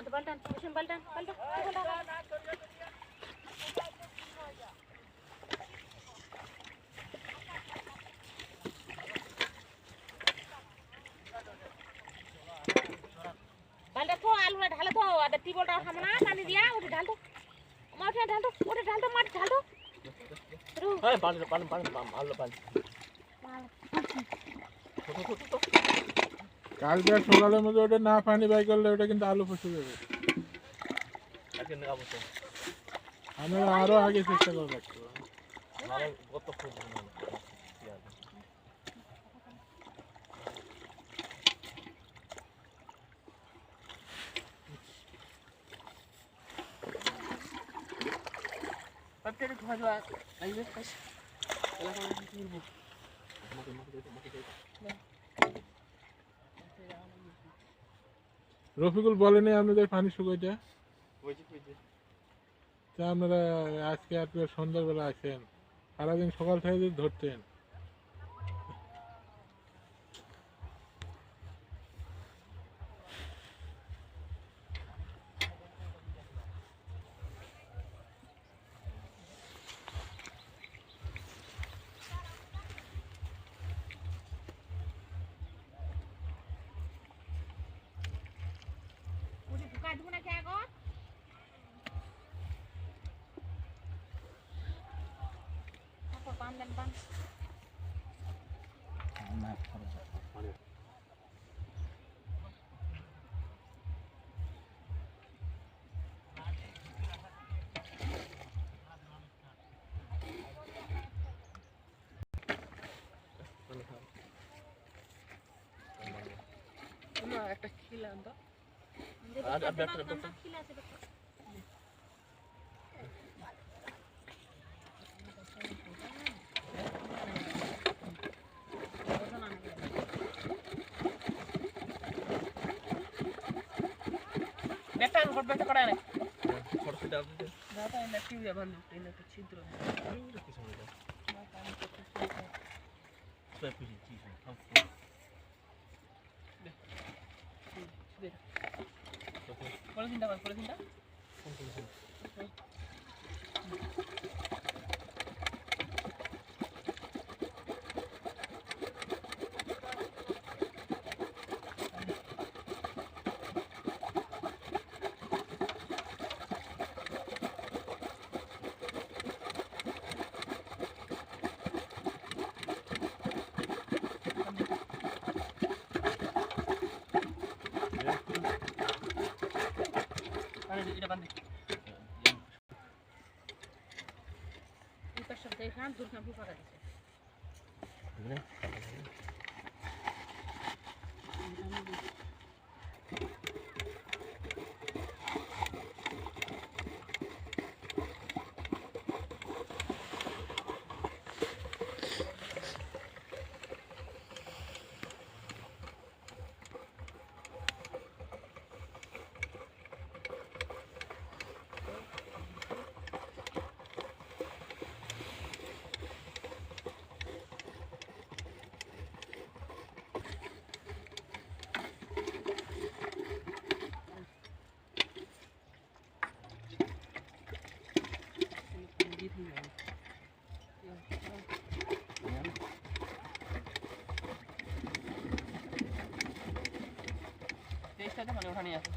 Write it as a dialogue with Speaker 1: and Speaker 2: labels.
Speaker 1: Ante baltan, pusing baltan. Baltan tuh alu na ढाला तो ada tibol dah sama na पानी दिया उधर ढाल दो उधर ढाल दो मत ढाल दो terus
Speaker 2: hey पानी मालो पानी
Speaker 3: কালকে সকালের মধ্যে ওটা না পানি বাই করলে ওটা কিন্তু আলু ফসে যাবে
Speaker 2: আজকে নেগাবো তো
Speaker 3: আমরা আরো আগে চেষ্টা করব একটু
Speaker 2: আমার কত খুব
Speaker 1: Papel tu hadu ayo kas kalau kau ni
Speaker 3: Rafiqul বলেনি আপনাদের পানি শুকাইটা
Speaker 2: হইছে
Speaker 3: তা আপনারা আজকে আপনারা সন্ধ্যাবেলা আসেন সারাদিন সকাল থেকে যদি ধরতেন
Speaker 1: Kadu na kya ko? Apa pan dan pan? Ini ada kila anda.
Speaker 2: ada
Speaker 1: Betan kor beta kora ne.
Speaker 2: ছোট ছোট আছে
Speaker 1: Data ina TV bandu ina to chidro.
Speaker 2: কি সমস্যা সব কিছু ঠিক আছে
Speaker 1: Polo tinta? Ini depan deh. Kita sedekah dulu sampai pada itu. Este mana oখানে আছে